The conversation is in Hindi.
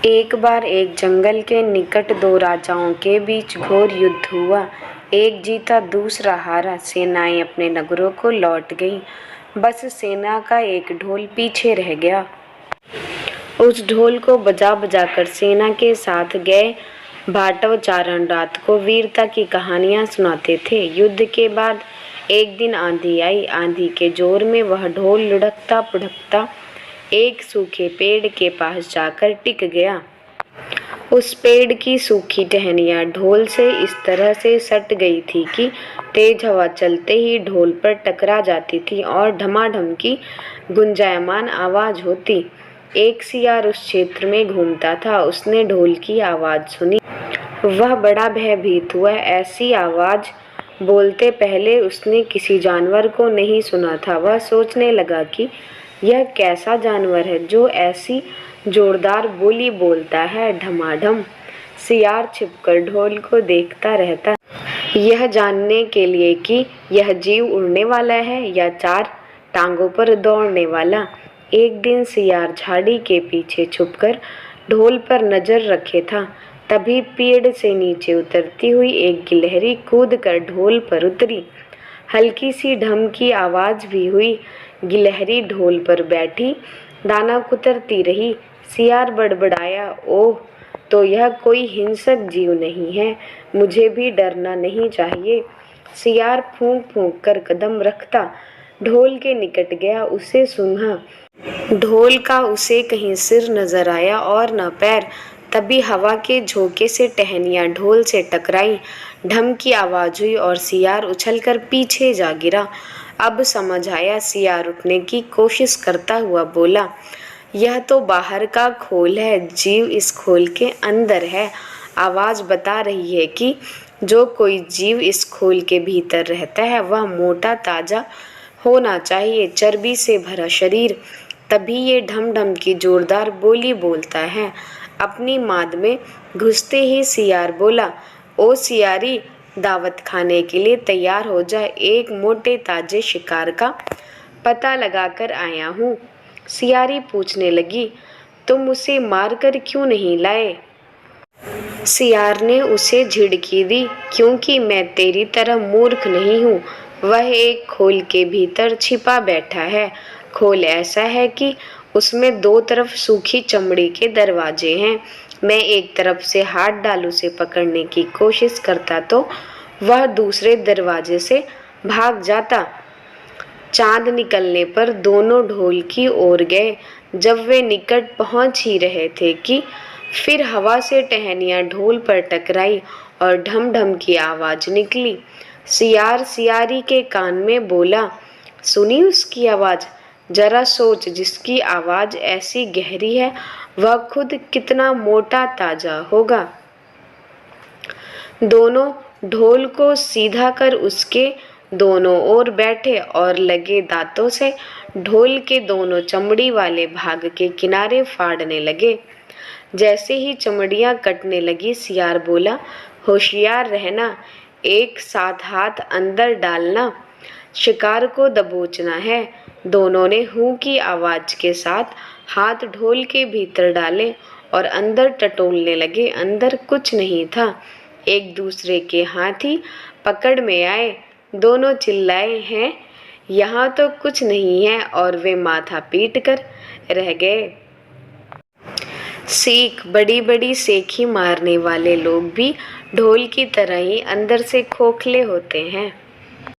एक बार एक जंगल के निकट दो राजाओं के बीच घोर युद्ध हुआ। एक जीता दूसरा हारा। सेनाएं अपने नगरों को लौट गईं। बस सेना का एक ढोल पीछे रह गया। उस ढोल को बजा बजा कर सेना के साथ गए भाटवचारण रात को वीरता की कहानियां सुनाते थे। युद्ध के बाद एक दिन आंधी आई। आंधी के जोर में वह ढोल लुढ़कता पुढ़कता एक सूखे पेड़ के पास जाकर टिक गया। उस पेड़ की सूखी टहनियाँ ढोल से इस तरह से सट गई थी कि तेज हवा चलते ही ढोल पर टकरा जाती थी और ढमाढम की गुंजायमान आवाज होती। एक सियार उस क्षेत्र में घूमता था। उसने ढोल की आवाज सुनी। वह बड़ा भयभीत हुआ। ऐसी आवाज बोलते पहले उसने किसी जानवर को नहीं सुना था। वह सोचने लगा कि यह कैसा जानवर है जो ऐसी जोरदार बोली बोलता है। ढमाढम सियार छिपकर ढोल को देखता रहता, यह जानने के लिए कि यह जीव उड़ने वाला है या चार टांगों पर दौड़ने वाला। एक दिन सियार झाड़ी के पीछे छुपकर ढोल पर नजर रखे था। तभी पेड़ से नीचे उतरती हुई एक गिलहरी कूदकर ढोल पर उतरी। हल्की सी ढम की आवाज भी हुई। गिलहरी ढोल पर बैठी दाना कुतरती रही। सियार बड़बड़ाया, ओह, तो यह कोई हिंसक जीव नहीं है। मुझे भी डरना नहीं चाहिए। सियार फूंक फूंक कर कदम रखता ढोल के निकट गया। उसे सूंघा। ढोल का उसे कहीं सिर नजर आया और न पैर। तभी हवा के झोंके से टहनियाँ ढोल से टकराई। ढम की आवाज हुई और सियार उछलकर पीछे जा गिरा। अब समझ आया। सियार उठने की कोशिश करता हुआ बोला, यह तो बाहर का खोल है, जीव इस खोल के अंदर है। आवाज बता रही है कि जो कोई जीव इस खोल के भीतर रहता है वह मोटा ताजा होना चाहिए, चर्बी से भरा शरीर, तभी ये ढम ढम की जोरदार बोली बोलता है। अपनी माद में घुसते ही सियार बोला, ओ सियारी, दावत खाने के लिए तैयार हो जा। एक मोटे ताजे शिकार का पता लगाकर आया हूँ। सियारी पूछने लगी, तुम उसे मारकर क्यों नहीं लाए? सियार ने उसे झिड़की दी, क्योंकि मैं तेरी तरह मूर्ख नहीं हूँ। वह एक खोल के भीतर छिपा बैठा है। खोल ऐसा है कि उसमें दो तरफ सूखी चमड़ी के दरवाजे हैं। मैं एक तरफ से हाथ डाल उसे पकड़ने की कोशिश करता तो वह दूसरे दरवाजे से भाग जाता। चांद निकलने पर दोनों ढोल की ओर गए। जब वे निकट पहुंच ही रहे थे कि फिर हवा से टहनियाँ ढोल पर टकराई और ढम ढम की आवाज निकली। सियार सियारी के कान में बोला, सुनी उसकी आवाज? जरा सोच, जिसकी आवाज ऐसी गहरी है वह खुद कितना मोटा ताजा होगा। दोनों ढोल को सीधा कर उसके दोनों ओर बैठे और लगे दांतों से ढोल के दोनों चमड़ी वाले भाग के किनारे फाड़ने लगे। जैसे ही चमड़ियां कटने लगी, सियार बोला, होशियार रहना, एक साथ हाथ अंदर डालना, शिकार को दबोचना है। दोनों ने हू की आवाज के साथ हाथ ढोल के भीतर डाले और अंदर टटोलने लगे। अंदर कुछ नहीं था। एक दूसरे के हाथ ही पकड़ में आए। दोनों चिल्लाए, हैं, यहाँ तो कुछ नहीं है, और वे माथा पीट कर रह गए। सीख, बड़ी बड़ी सेखी मारने वाले लोग भी ढोल की तरह ही अंदर से खोखले होते हैं।